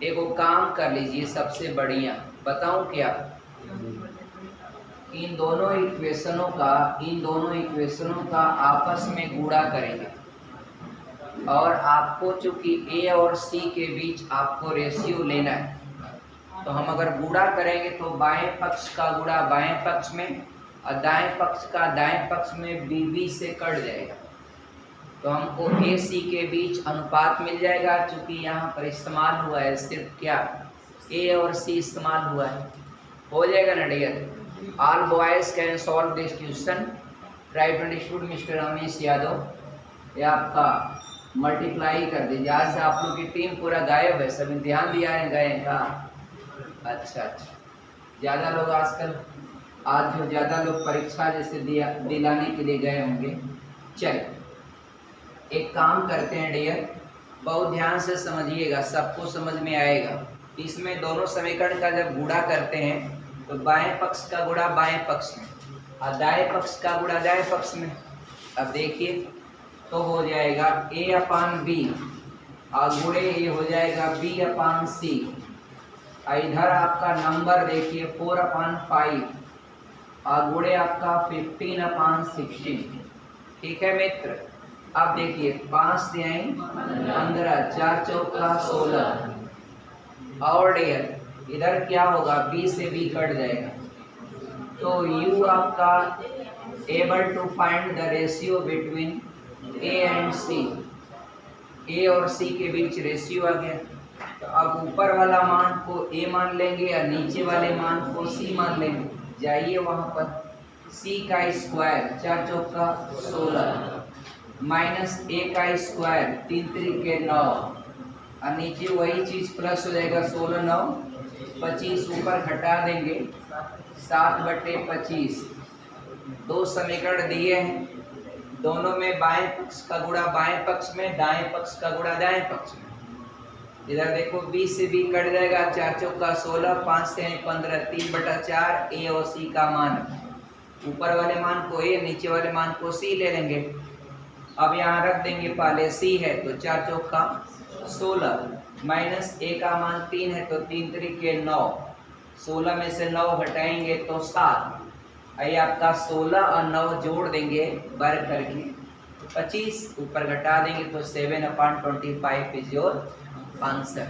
एक वो काम कर लीजिए सबसे बढ़िया, बताऊं क्या? इन दोनों इक्वेशनों का आपस में गुणा करेंगे और आपको चूंकि ए और सी के बीच आपको रेशियो लेना है, तो हम अगर गुणा करेंगे तो बाएं पक्ष का गुणा बाएं पक्ष में और दाएं पक्ष का दाएं पक्ष में बीबी से कट जाएगा, तो हमको ए सी के बीच अनुपात मिल जाएगा। चूंकि यहाँ पर इस्तेमाल हुआ है सिर्फ क्या, ए और सी इस्तेमाल हुआ है, हो जाएगा ना dear? All boys can solve this question, try to understood mister Ramesh Yadav. ये आपका मल्टीप्लाई कर दीजिए। आज से आप लोग की टीम पूरा गायब है, सभी ध्यान दिया है, गए का? अच्छा, ज़्यादा लोग आजकल आज जो ज़्यादा लोग परीक्षा जैसे दिलाने के लिए गए होंगे। चलिए एक काम करते हैं डियर, बहुत ध्यान से समझिएगा, सबको समझ में आएगा। इसमें दोनों समीकरण का जब गुणा करते हैं तो बाएं पक्ष का गुणा बाएं पक्ष में और दाएं पक्ष का गुणा दाएं पक्ष में। अब देखिए तो हो जाएगा a अपान बी और गुणे ये हो जाएगा b अपान सी। इधर आपका नंबर देखिए 4 अपान 5 और गुणे आपका 15 अपान 16। ठीक है मित्र? अब देखिए 5 से 15, 4 चौका 16 और डियर इधर क्या होगा, b से b कट जाएगा, तो u आपका able to find the ratio between a and c, a और c के बीच रेशियो आ गया। तो अब ऊपर वाला मान को a मान लेंगे या नीचे वाले मान को c मान लेंगे। जाइए वहां पर, c का स्क्वायर 4 चौका 16 माइनस a का स्क्वायर 3 त्रिके 9 और नीचे वही चीज प्लस हो जाएगा 16 9 25, ऊपर घटा देंगे 7/25। दो समीकरण दिए हैं, दोनों में बाएं पक्ष का गुणा बाएं पक्ष में, दाएं पक्ष का गुणा दाएं पक्ष में। इधर देखो b से b कट जाएगा, 4 चौका 16, 5 से 15, 3/4 a और c का मान। ऊपर वाले मान को a, नीचे वाले मान को c ले लेंगे। अब यहाँ रख देंगे, पहले c है तो 4 चौका 16 माइनस a का मान 3 है तो 3 त्रिके 9, 16 में से 9 घटाएंगे तो 7। ये आपका 16 और 9 जोड़ देंगे वर्ग करके 25, ऊपर घटा देंगे तो 7/25 इज योर आंसर।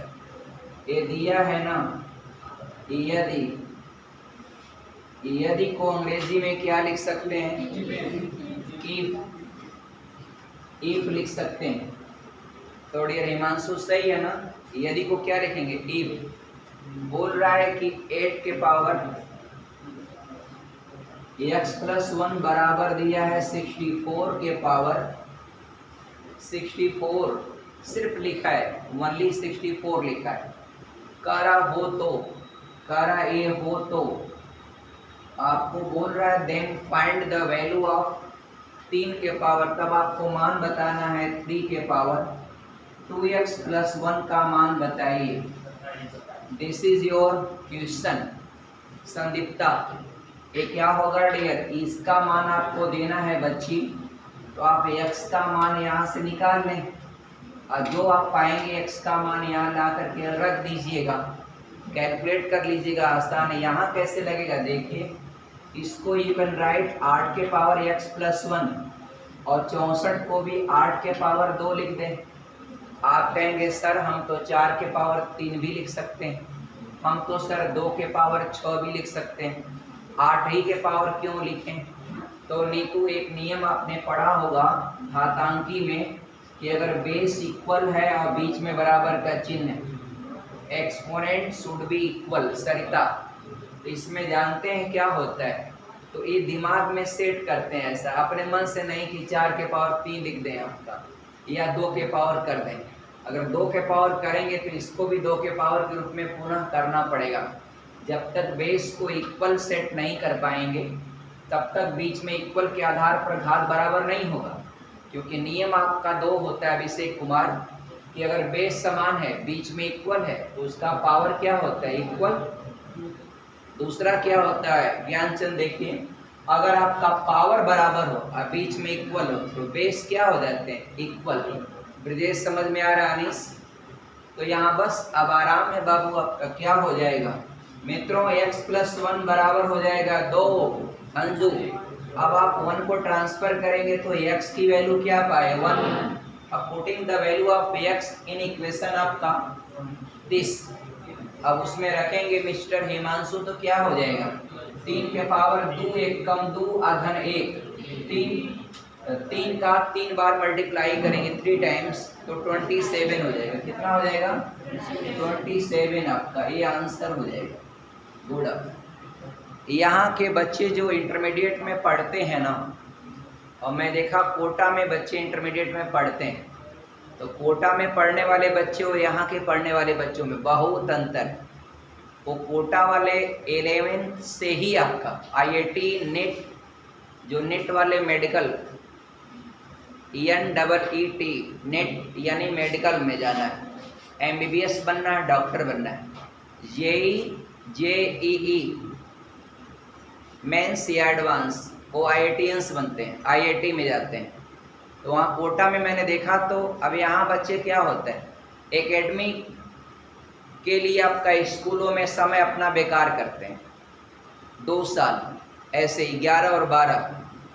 ये दिया है ना। यदि को अंग्रेजी में क्या लिख सकते हैं? इफ लिख सकते हैं। तो डियर हिमांशु सही है ना? यदि को क्या लिखेंगे? इफ। बोल रहा है कि 8 के पावर x+1 बराबर दिया है 64 के पावर 64, सिर्फ लिखा है ओनली 64 लिखा है। करा ए हो तो आपको बोल रहा है then find the value of 3 के पावर, तब आपको मान बताना है 3 के पावर 2x+1 का मान बताइए। This is your question Sandipta. ये क्या होगा डियर? इसका मान आपको देना है बच्ची, तो आप x का मान यहाँ से निकाल लें और जो आप पाएंगे x का मान यहाँ ला करके रख दीजिएगा, कैलकुलेट कर लीजिएगा, आसान है। यहाँ कैसे लगेगा देखिए, इसको यू कैन राइट 8 के पावर x+1 और 64 को भी 8 के पावर 2 लिख दें। आप कहेंगे सर हम तो 4 के पावर 3 भी लिख सकते हैं, हम तो सर 2 के पावर 6 भी लिख सकते हैं, 8 ही के पावर क्यों लिखें? तो नीतू एक नियम आपने पढ़ा होगा घातांकी में कि अगर बेस इक्वल है और बीच में बराबर का चिन्ह, एक्सपोनेंट शुड बी इक्वल। सरिता, तो इसमें जानते हैं क्या होता है? तो ये दिमाग में सेट करते हैं, ऐसा अपने मन से नहीं कि 4 के पावर 3 लिख दें आपका या 2 के पावर कर दें। अगर 2 के पावर करेंगे तो इसको भी 2 के पावर के रूप में पुनः करना पड़ेगा। जब तक बेस को इक्वल सेट नहीं कर पाएंगे तब तक बीच में इक्वल के आधार पर घात बराबर नहीं होगा, क्योंकि नियम आपका 2 होता है अभिषेक कुमार कि अगर बेस समान है बीच में इक्वल है तो उसका पावर क्या होता है? इक्वल। दूसरा क्या होता है ज्ञानचंद? देखिए अगर आपका पावर बराबर हो और बीच में इक्वल हो तो बेस क्या हो जाते हैं? इक्वल। ब्रजेश समझ में आ रहा? अनीस तो यहाँ बस अब आराम है बाबू, आपका क्या हो जाएगा मित्रों, x+1 बराबर हो जाएगा 2 अंजू। अब आप 1 को ट्रांसफर करेंगे तो x की वैल्यू क्या पाए 1। अब putting the value of x in equation आपका दिस, अब उसमें रखेंगे मिस्टर हिमांशु तो क्या हो जाएगा 3 के पावर 2 1 कम 2 आधन 1, 3 का 3 बार मल्टीप्लाई करेंगे 3 टाइम्स तो 27 हो जाएगा। कितना हो जाएगा 27 आपका, ये आंसर हो जाएगा। गुड। यहाँ के बच्चे जो इंटरमीडिएट में पढ़ते हैं ना, और मैं देखा कोटा में बच्चे इंटरमीडिएट में पढ़ते हैं, तो कोटा में पढ़ने वाले बच्चे और यहाँ के पढ़ने वाले बच्चों में बहुत अंतर है। वो कोटा वाले 11th से ही आपका IIT नेट, जो नेट वाले मेडिकल NEET नेट यानी मेडिकल में जाना है, MBBS बनना है, डॉक्टर बनना है, JEE मेंस या एडवांस वो IITians बनते हैं, IIT में जाते हैं। तो वहाँ कोटा में मैंने देखा, तो अब यहाँ बच्चे क्या होते हैं एकेडमिक के लिए आपका स्कूलों में समय अपना बेकार करते हैं 2 साल ऐसे 11 और 12।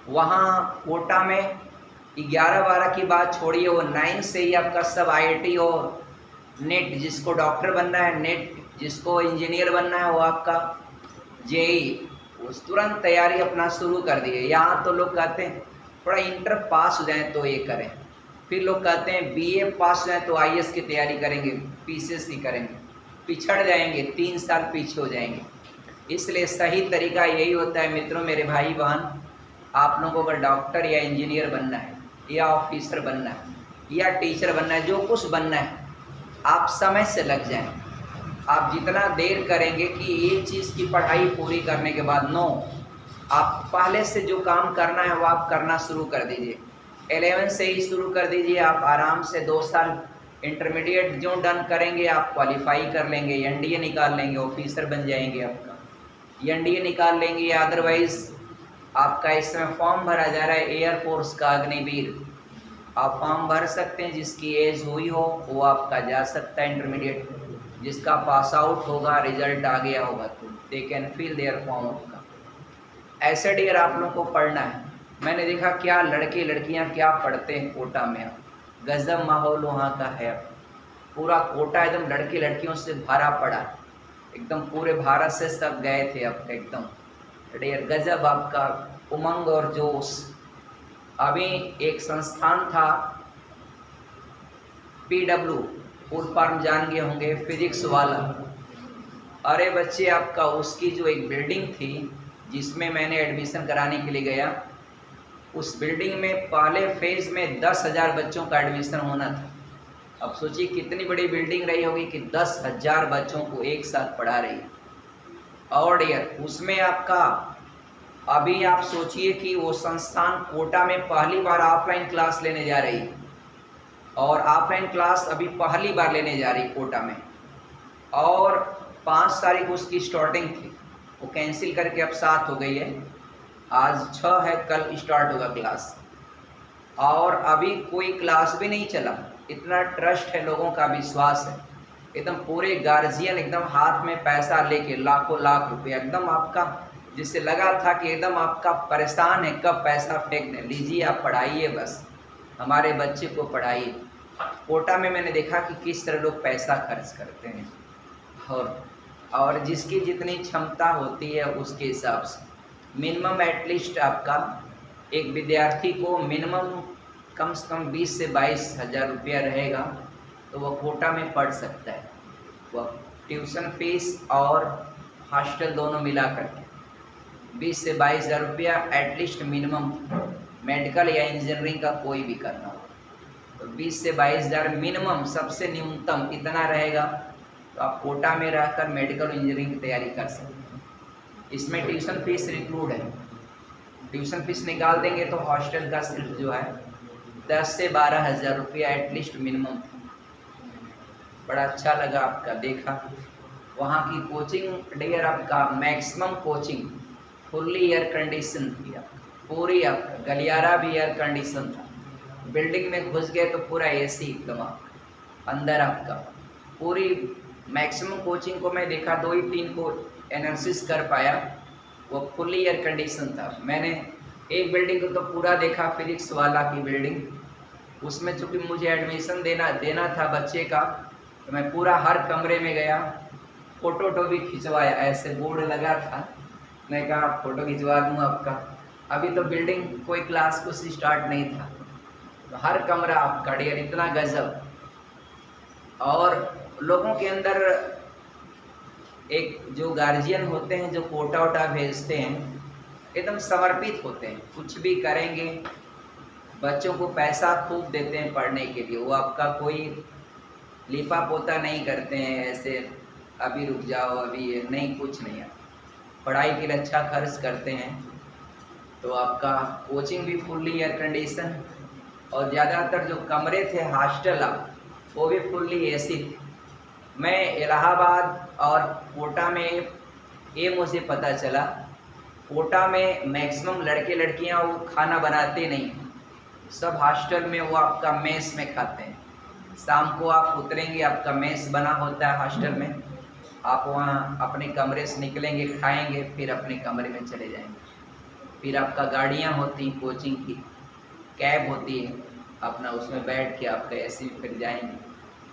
वहाँ कोटा में 11-12 की बात छोड़िए, वो 9 से ही आपका सब IIT और नेट, जिसको डॉक्टर बनना है नेट, जिसको इंजीनियर बनना है वो आपका JEE, उस तुरंत तैयारी अपना शुरू कर दी है। यहाँ तो लोग कहते हैं थोड़ा इंटर पास हो जाए तो ये करें, फिर लोग कहते हैं BA पास हो जाए तो IAS की तैयारी करेंगे, PCS की करेंगे, पिछड़ जाएंगे, 3 साल पीछे हो जाएंगे। इसलिए सही तरीका यही होता है मित्रों, मेरे भाई बहन, आप लोगों को अगर डॉक्टर या इंजीनियर बनना है या ऑफिसर बनना है या टीचर बनना है, जो कुछ बनना है, आप समय से लग जाएं। आप जितना देर करेंगे कि ये चीज़ की पढ़ाई पूरी करने के बाद आप पहले से जो काम करना है वो आप करना शुरू कर दीजिए, 11 से ही शुरू कर दीजिए। आप आराम से 2 साल इंटरमीडिएट जो डन करेंगे आप क्वालिफाई कर लेंगे, NDA निकाल लेंगे, ऑफिसर बन जाएंगे, आपका NDA निकाल लेंगे। अदरवाइज़ आपका इस समय फॉर्म भरा जा रहा है एयरफोर्स का अग्निवीर, आप फॉर्म भर सकते हैं। जिसकी एज हुई हो वो आपका जा सकता है इंटरमीडिएट, जिसका पास आउट होगा, रिजल्ट आ गया होगा तो they can fill their form आपका। ऐसे डियर आप लोगों को पढ़ना है। मैंने देखा क्या लड़के लड़कियां क्या पढ़ते हैं कोटा में, गजब माहौल वहाँ का है। पूरा कोटा एकदम लड़के लड़कियों से भरा पड़ा, एकदम पूरे भारत से सब गए थे अब एकदम डियर, गजब आपका उमंग और जोश। अभी एक संस्थान था PW, फुल फॉर्म जान गए होंगे, फिजिक्स वाला। अरे बच्चे आपका उसकी जो एक बिल्डिंग थी जिसमें मैंने एडमिशन कराने के लिए गया, उस बिल्डिंग में पहले फेज़ में 10,000 बच्चों का एडमिशन होना था। अब सोचिए कितनी बड़ी बिल्डिंग रही होगी कि 10,000 बच्चों को एक साथ पढ़ा रही है। और डियर उसमें आपका अभी आप सोचिए कि वो संस्थान कोटा में पहली बार ऑफलाइन क्लास लेने जा रही है, और ऑफलाइन क्लास अभी पहली बार लेने जा रही कोटा में, और 5 तारीख उसकी स्टार्टिंग थी, वो कैंसिल करके अब 7 हो गई है, आज 6 है, कल स्टार्ट होगा क्लास। और अभी कोई क्लास भी नहीं चला, इतना ट्रस्ट है, लोगों का विश्वास है, एकदम पूरे गार्जियन एकदम हाथ में पैसा लेके लाखों लाख रुपया, एकदम आपका जिससे लगा था कि एकदम आपका परेशान है कब पैसा फेंक दें, लीजिए आप पढ़ाइए, बस हमारे बच्चे को पढ़ाइए। कोटा में मैंने देखा कि किस तरह लोग पैसा खर्च करते हैं, और जिसकी जितनी क्षमता होती है उसके हिसाब से मिनिमम एटलीस्ट आपका एक विद्यार्थी को मिनिमम कम से कम 20 से 22 हज़ार रुपया रहेगा तो वह कोटा में पढ़ सकता है। वह ट्यूशन फीस और हॉस्टल दोनों मिला करके 20 से 22 हज़ार रुपया एटलीस्ट मिनिमम, मेडिकल या इंजीनियरिंग का कोई भी करना हो तो 20 से 22 हज़ार मिनिमम, सबसे न्यूनतम इतना रहेगा तो आप कोटा में रहकर मेडिकल इंजीनियरिंग की तैयारी कर सकते हैं। इसमें ट्यूशन फीस इंक्लूड है, ट्यूशन फीस निकाल देंगे तो हॉस्टल का सिर्फ जो है 10 से 12 हज़ार रुपया एटलीस्ट मिनिमम। बड़ा अच्छा लगा आपका देखा वहाँ की कोचिंग डियर, आपका maximum coaching fully air condition थी, पूरी आपका गलियारा भी एयर कंडीशन था, बिल्डिंग में घुस गए तो पूरा AC एकदम अंदर आपका, पूरी मैक्सिमम कोचिंग को मैं देखा 2 ही 3 को एनालिसिस कर पाया, वो फुल्ली एयर कंडीशन था। मैंने एक बिल्डिंग को तो पूरा देखा, फिजिक्स वाला की बिल्डिंग, उसमें चूँकि मुझे एडमिशन देना था बच्चे का, तो मैं पूरा हर कमरे में गया, फ़ोटो भी खिंचवाया। ऐसे बोर्ड लगा था, मैं कहा फ़ोटो खिंचवा दूँ आपका। अभी तो बिल्डिंग कोई क्लास कुछ स्टार्ट नहीं था, तो हर कमरा आपका डियर, इतना गजब। और लोगों के अंदर एक जो गार्जियन होते हैं, जो कोटा वोटा भेजते हैं, एकदम समर्पित होते हैं, कुछ भी करेंगे, बच्चों को पैसा खूब देते हैं पढ़ने के लिए, वो आपका कोई लिपा पोता नहीं करते हैं ऐसे अभी रुक जाओ अभी ये नहीं, कुछ नहीं है, पढ़ाई के लिए अच्छा खर्च करते हैं। तो आपका कोचिंग भी फुल्ली एयर कंडीशन, और ज़्यादातर जो कमरे थे हॉस्टल वो भी फुल्ली एसी थे। मैं इलाहाबाद और कोटा में ये मुझे पता चला, कोटा में मैक्सिमम लड़के लड़कियां वो खाना बनाते नहीं, सब हॉस्टल में वो आपका मेस में खाते हैं। शाम को आप उतरेंगे, आपका मेस बना होता है हॉस्टल में, आप वहाँ अपने कमरे से निकलेंगे, खाएंगे, फिर अपने कमरे में चले जाएंगे। फिर आपका गाड़ियाँ होती हैं, कोचिंग की कैब होती है, अपना उसमें बैठ के आपका ऐसे ही फिर जाएंगे।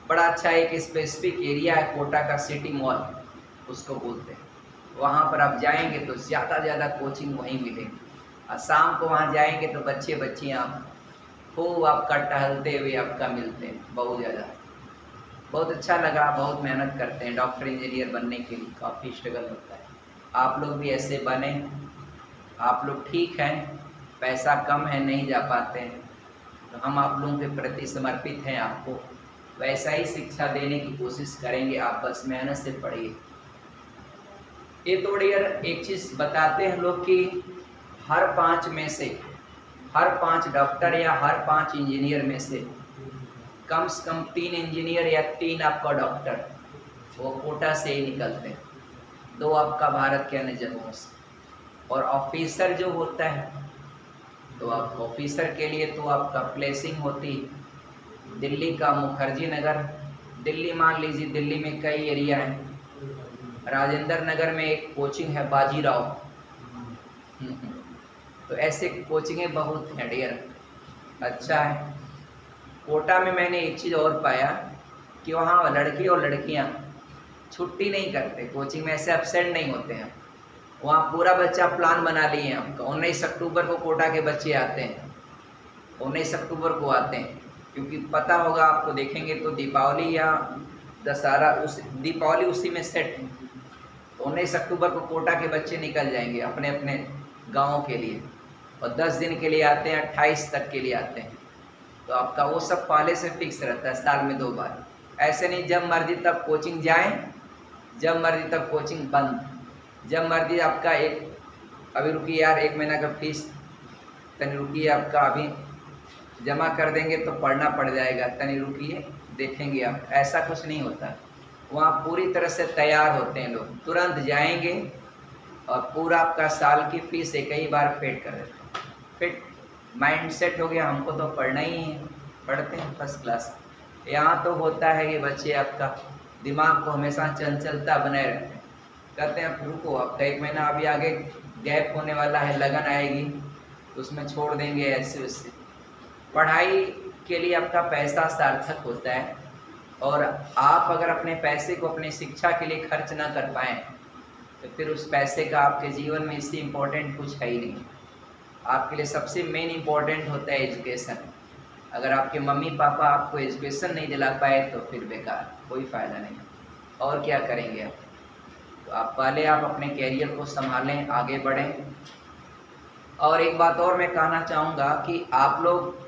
बड़ा अच्छा एक स्पेसिफिक एरिया है कोटा का, सिटी मॉल उसको बोलते हैं, वहाँ पर आप जाएंगे तो ज़्यादा कोचिंग वहीं मिलेगी। और शाम को वहाँ जाएंगे तो बच्चे बच्चियाँ खूब आपका टहलते हुए आपका मिलते हैं, बहुत ज़्यादा। बहुत अच्छा लगा, बहुत मेहनत करते हैं, डॉक्टर इंजीनियर बनने के लिए काफ़ी स्ट्रगल होता है। आप लोग भी ऐसे बने, आप लोग ठीक हैं, पैसा कम है नहीं जा पाते हैं, तो हम आप लोगों के प्रति समर्पित हैं, आपको वैसा ही शिक्षा देने की कोशिश करेंगे, आप बस मेहनत से पढ़िए। ये तो डियर एक चीज़ बताते हैं लोग कि हर 5 में से, हर 5 डॉक्टर या हर 5 इंजीनियर में से कम 3 इंजीनियर या 3 आपका डॉक्टर वो कोटा से ही निकलते हैं, 2 आपका भारत के अन्य जगहों से। और ऑफिसर जो होता है, तो आप ऑफिसर के लिए तो आपका प्लेसिंग होती है दिल्ली का मुखर्जी नगर, दिल्ली मान लीजिए, दिल्ली में कई एरिया हैं, राजेंद्र नगर में एक कोचिंग है बाजीराव, तो ऐसे कोचिंगें बहुत हैं डियर, अच्छा है। कोटा में मैंने एक चीज़ और पाया कि वहाँ लड़के और लड़कियाँ छुट्टी नहीं करते, कोचिंग में ऐसे अपसेंट नहीं होते हैं, वहाँ पूरा बच्चा प्लान बना लिए हैं आपका। 19 अक्टूबर को कोटा के बच्चे आते हैं, 19 अक्टूबर को आते हैं, क्योंकि पता होगा आपको, देखेंगे तो दीपावली या दशहरा, दीपावली उसी में सेट है, तो 19 अक्टूबर को कोटा के बच्चे निकल जाएंगे अपने अपने गाँव के लिए, और 10 दिन के लिए आते हैं, 28 तक के लिए आते हैं। तो आपका वो सब पहले से फिक्स रहता है, साल में 2 बार, ऐसे नहीं जब मर्जी तब कोचिंग जाएं, जब मर्जी तब कोचिंग बंद, जब मर्जी आपका एक अभी रुकिए यार 1 महीना का फीस तनी रुकिए, आपका अभी जमा कर देंगे तो पढ़ना पड़ जाएगा, तनी रुकिए देखेंगे आप, ऐसा कुछ नहीं होता। वहाँ पूरी तरह से तैयार होते हैं लोग, तुरंत जाएंगे और पूरा आपका साल की फीस एक ही बार पेड कर देते हैं। फिर माइंड सेट हो गया, हमको तो पढ़ना ही है, पढ़ते हैं फर्स्ट क्लास। यहाँ तो होता है कि बच्चे आपका दिमाग को हमेशा चंचलता बनाए रखते हैं, कहते हैं रुको आपका 1 महीना अभी आगे गैप होने वाला है, लगन आएगी उसमें छोड़ देंगे, ऐसे वैसे। पढ़ाई के लिए आपका पैसा सार्थक होता है, और आप अगर अपने पैसे को अपनी शिक्षा के लिए खर्च ना कर पाएँ तो फिर उस पैसे का आपके जीवन में इससे इम्पोर्टेंट कुछ है ही नहीं। आपके लिए सबसे मेन इम्पोर्टेंट होता है एजुकेशन। अगर आपके मम्मी पापा आपको एजुकेशन नहीं दिला पाए तो फिर बेकार, कोई फ़ायदा नहीं। और क्या करेंगे आप? तो आप पहले आप अपने कैरियर को संभालें, आगे बढ़ें। और एक बात और मैं कहना चाहूँगा कि आप लोग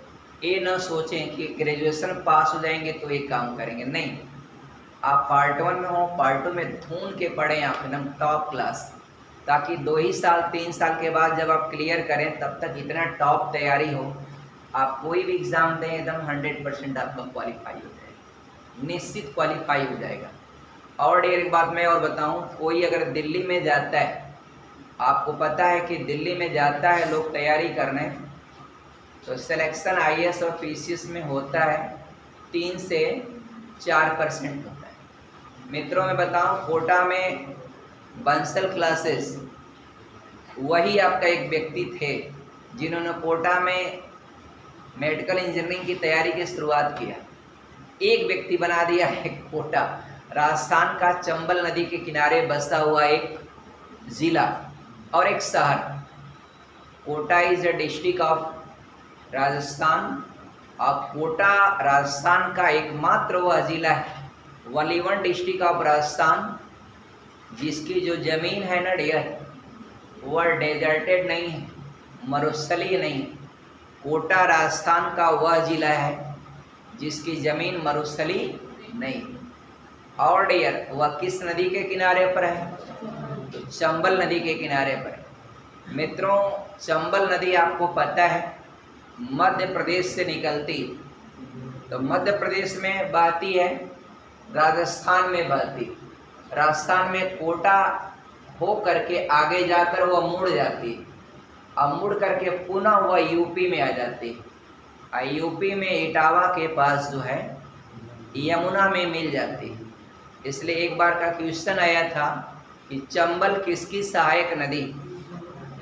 ये न सोचें कि ग्रेजुएशन पास हो जाएंगे तो एक काम करेंगे, नहीं। आप पार्ट 1 में हो, पार्ट 2 में ढूंढ के पढ़ें आप एकदम टॉप क्लास, ताकि 2 ही साल 3 साल के बाद जब आप क्लियर करें तब तक इतना टॉप तैयारी हो, आप कोई भी एग्ज़ाम दें एकदम 100% आपका क्वालिफाई हो जाएगा, निश्चित क्वालिफाई हो जाएगा। और एक बात मैं और बताऊं, कोई अगर दिल्ली में जाता है, आपको पता है कि दिल्ली में जाता है लोग तैयारी करने, तो सिलेक्शन IAS और PCS में होता है 3 से 4% होता है, मित्रों मैं बताऊं, कोटा में बंसल क्लासेस वही आपका एक व्यक्ति थे जिन्होंने कोटा में मेडिकल इंजीनियरिंग की तैयारी की शुरुआत किया। एक व्यक्ति बना दिया है कोटा, राजस्थान का चंबल नदी के किनारे बसा हुआ एक जिला और एक शहर। Kota is a district of Rajasthan और कोटा राजस्थान का एकमात्र वह जिला है, only one district of Rajasthan, जिसकी जो जमीन है ना डियर, वह डेजर्टेड नहीं है, मरुस्थलीय नहीं है। कोटा राजस्थान का वह जिला है जिसकी जमीन मरुस्थली नहीं। और डियर वह किस नदी के किनारे पर है? तो चंबल नदी के किनारे पर है। मित्रों चंबल नदी आपको पता है मध्य प्रदेश से निकलती, तो मध्य प्रदेश में बहती है, राजस्थान में बहती, राजस्थान में कोटा हो करके आगे जाकर वह मुड़ जाती, अब मुड़ करके पुनः वह यूपी में आ जाती। यूपी में इटावा के पास जो है यमुना में मिल जाती। इसलिए एक बार का क्वेश्चन आया था कि चंबल किसकी सहायक नदी?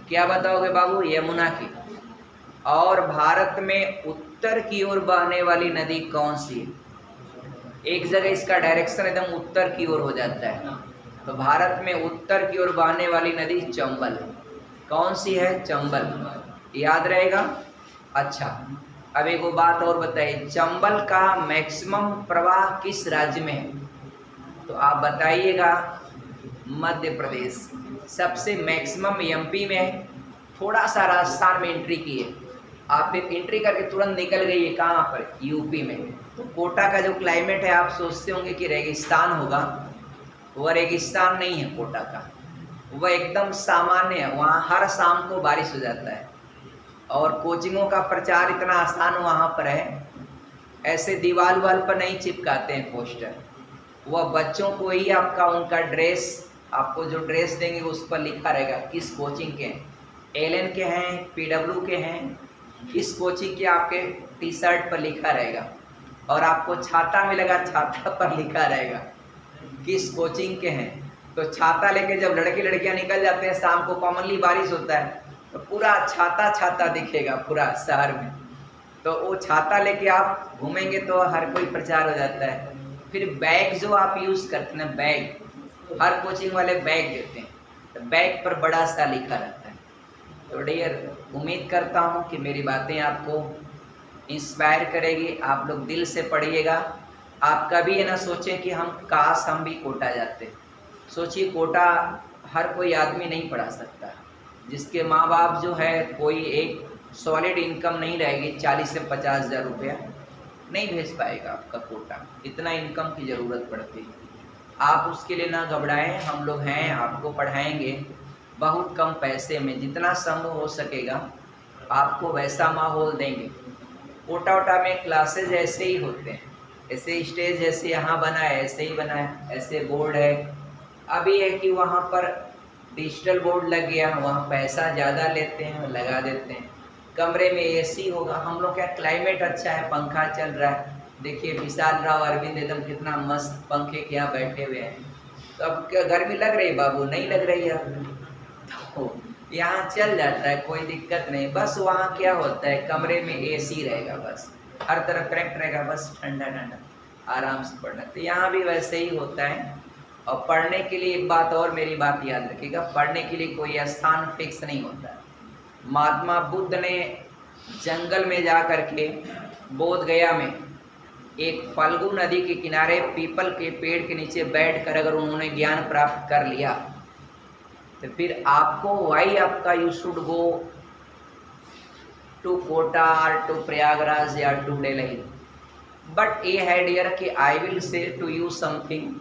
क्या बताओगे बाबू? यमुना की। और भारत में उत्तर की ओर बहने वाली नदी कौन सी है? एक जगह इसका डायरेक्शन एकदम उत्तर की ओर हो जाता है, तो भारत में उत्तर की ओर बहने वाली नदी चंबल। कौन सी है? चंबल। याद रहेगा? अच्छा, अब एक बात और बताइए, चंबल का मैक्सिमम प्रवाह किस राज्य में है? तो आप बताइएगा मध्य प्रदेश। सबसे मैक्सिमम एमपी में है, थोड़ा सा राजस्थान में एंट्री की है, आप फिर एंट्री करके तुरंत निकल गई है कहाँ पर? यूपी में। तो कोटा का जो क्लाइमेट है आप सोचते होंगे कि रेगिस्तान होगा, वह रेगिस्तान नहीं है कोटा का, वह एकदम सामान्य है। वहाँ हर शाम को बारिश हो जाता है और कोचिंगों का प्रचार इतना आसान वहाँ पर है, ऐसे दीवार वाल पर नहीं चिपकाते हैं पोस्टर, वह बच्चों को ही आपका उनका ड्रेस, आपको जो ड्रेस देंगे उस पर लिखा रहेगा किस कोचिंग के हैं, एलएन के हैं, पीडब्ल्यू के हैं, किस कोचिंग के आपके टी शर्ट पर लिखा रहेगा। और आपको छाता मिलेगा, छाता पर लिखा रहेगा किस कोचिंग के हैं। तो छाता लेके जब लड़के लड़कियां निकल जाते हैं शाम को, कॉमनली बारिश होता है, तो पूरा छाता छाता दिखेगा पूरा शहर में। तो वो छाता लेके आप घूमेंगे तो हर कोई प्रचार हो जाता है। फिर बैग जो आप यूज़ करते हैं, बैग हर कोचिंग वाले बैग देते हैं, तो बैग पर बड़ा सा लिखा रहता है। तो डियर उम्मीद करता हूँ कि मेरी बातें आपको इंस्पायर करेगी, आप लोग दिल से पढ़िएगा। आप कभी ये ना सोचें कि हम काश हम भी कोटा जाते। सोचिए कोटा हर कोई आदमी नहीं पढ़ा सकता, जिसके माँ बाप जो है कोई एक सॉलिड इनकम नहीं रहेगी, 40 से 50 हज़ार रुपया नहीं भेज पाएगा आपका कोटा, इतना इनकम की ज़रूरत पड़ती है। आप उसके लिए ना घबराएं, हम लोग हैं, आपको पढ़ाएंगे बहुत कम पैसे में, जितना संभव हो सकेगा आपको वैसा माहौल देंगे। कोटा वोटा में क्लासेज ऐसे ही होते हैं, ऐसे स्टेज जैसे यहाँ बना है ऐसे ही बना है, ऐसे बोर्ड है। अभी है कि वहाँ पर डिजिटल बोर्ड लग गया, वहाँ पैसा ज़्यादा लेते हैं, लगा देते हैं। कमरे में एसी होगा, हम लोग क्या क्लाइमेट अच्छा है, पंखा चल रहा है। देखिए विशाल राव अरविंद एकदम कितना मस्त पंखे के यहाँ बैठे हुए हैं। तो अब क्या गर्मी लग रही बाबू? नहीं लग रही है, तो यहाँ चल जाता है, कोई दिक्कत नहीं। बस वहाँ क्या होता है, कमरे में एसी रहेगा, बस हर तरफ करेक्ट रहेगा, बस ठंडा ठंडा आराम से पढ़ना। तो यहाँ भी वैसे ही होता है। और पढ़ने के लिए एक बात और, मेरी बात याद रखिएगा, पढ़ने के लिए कोई स्थान फिक्स नहीं होता। महात्मा बुद्ध ने जंगल में जा कर के बोध गया में एक फल्गु नदी के किनारे पीपल के पेड़ के नीचे बैठकर अगर उन्होंने ज्ञान प्राप्त कर लिया, तो फिर आपको वाई आपका you should go to Kota और टू प्रयागराज या टू दिल्ली। बट ये है डियर कि I will say to you something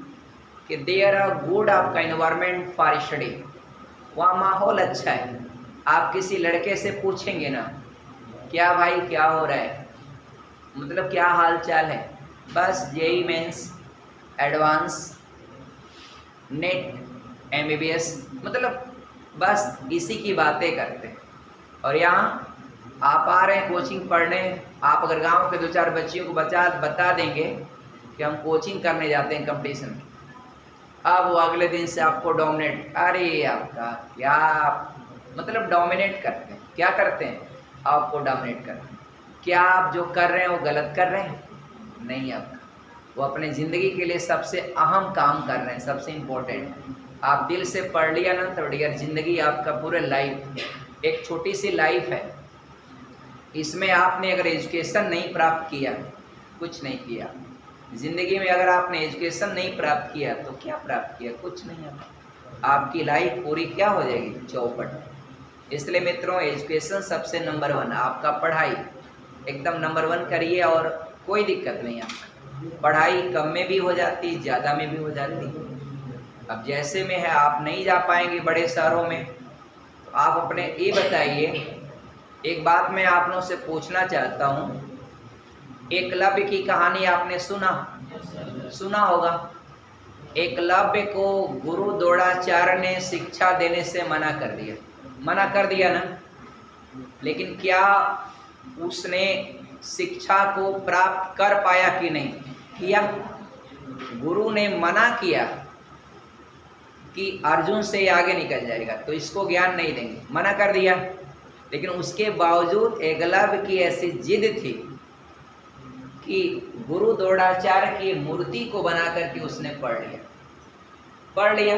कि देयर आर गुड आपका इन्वायरमेंट फॉर स्टडी, वहाँ माहौल अच्छा है। आप किसी लड़के से पूछेंगे ना, क्या भाई क्या हो रहा है, मतलब क्या हाल चाल है, बस JEE mains advance NET MBBS, मतलब बस इसी की बातें करते हैं। और यहाँ आप आ रहे हैं कोचिंग पढ़ने, आप अगर गांव के 2-4 बच्चियों को बता देंगे कि हम कोचिंग करने जाते हैं कंपटीशन, अब वो अगले दिन से आपको डोमिनेट, अरे आपका क्या मतलब डोमिनेट करते हैं, क्या करते हैं, आपको डोमिनेट करते हैं। क्या आप जो कर रहे हैं वो गलत कर रहे हैं? नहीं, आपका वो अपने ज़िंदगी के लिए सबसे अहम काम कर रहे हैं, सबसे इम्पोर्टेंट। आप दिल से पढ़ लिया ना तो डियर, ज़िंदगी आपका पूरा लाइफ एक छोटी सी लाइफ है। इसमें आपने अगर एजुकेशन नहीं प्राप्त किया, कुछ नहीं किया ज़िंदगी में। अगर आपने एजुकेशन नहीं प्राप्त किया तो क्या प्राप्त किया? कुछ नहीं। आपकी लाइफ पूरी क्या हो जाएगी? चौपट। इसलिए मित्रों, एजुकेशन सबसे नंबर 1, आपका पढ़ाई एकदम नंबर 1 करिए और कोई दिक्कत नहीं है। पढ़ाई कम में भी हो जाती, ज़्यादा में भी हो जाती। अब जैसे में है, आप नहीं जा पाएंगे बड़े शहरों में, तो आप अपने ये बताइए, एक बात मैं आप लोगों से पूछना चाहता हूँ, एकलव्य की कहानी आपने सुना होगा। एकलव्य को गुरु द्रोणाचार्य ने शिक्षा देने से मना कर दिया ना, लेकिन क्या उसने शिक्षा को प्राप्त कर पाया कि नहीं किया? गुरु ने मना किया कि अर्जुन से आगे निकल जाएगा तो इसको ज्ञान नहीं देंगे, मना कर दिया। लेकिन उसके बावजूद एकलव्य की ऐसी जिद थी कि गुरु द्रोणाचार्य की मूर्ति को बना करके उसने पढ़ लिया।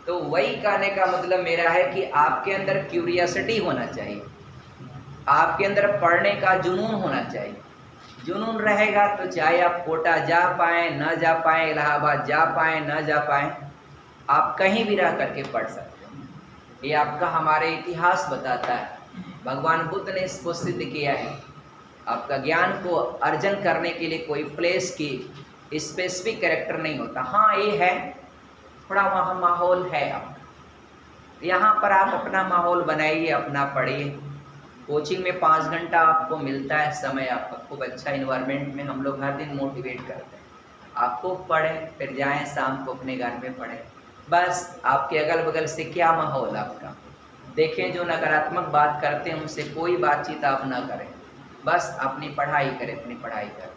तो वही कहने का मतलब मेरा है कि आपके अंदर क्यूरियोसिटी होना चाहिए, आपके अंदर पढ़ने का जुनून होना चाहिए। जुनून रहेगा तो चाहे आप कोटा जा पाएँ न जा पाएँ, इलाहाबाद जा पाएँ न जा पाएँ, आप कहीं भी रह करके पढ़ सकते हैं। ये आपका हमारे इतिहास बताता है। भगवान बुद्ध ने इसको सिद्ध किया है। आपका ज्ञान को अर्जन करने के लिए कोई प्लेस की स्पेसिफिक कैरेक्टर नहीं होता। हाँ, ये है थोड़ा वहाँ माहौल है, आप यहाँ पर आप अपना माहौल बनाइए, अपना पढ़िए। कोचिंग में 5 घंटा आपको मिलता है समय, आपका खूब अच्छा इन्वायरमेंट में हम लोग हर दिन मोटिवेट करते हैं। आप खूब पढ़ें, फिर जाएं शाम को अपने घर में पढ़ें। बस आपके अगल बगल से क्या माहौल आपका देखें, जो नकारात्मक बात करते हैं उनसे कोई बातचीत आप ना करें, बस अपनी पढ़ाई करें, अपनी पढ़ाई करें।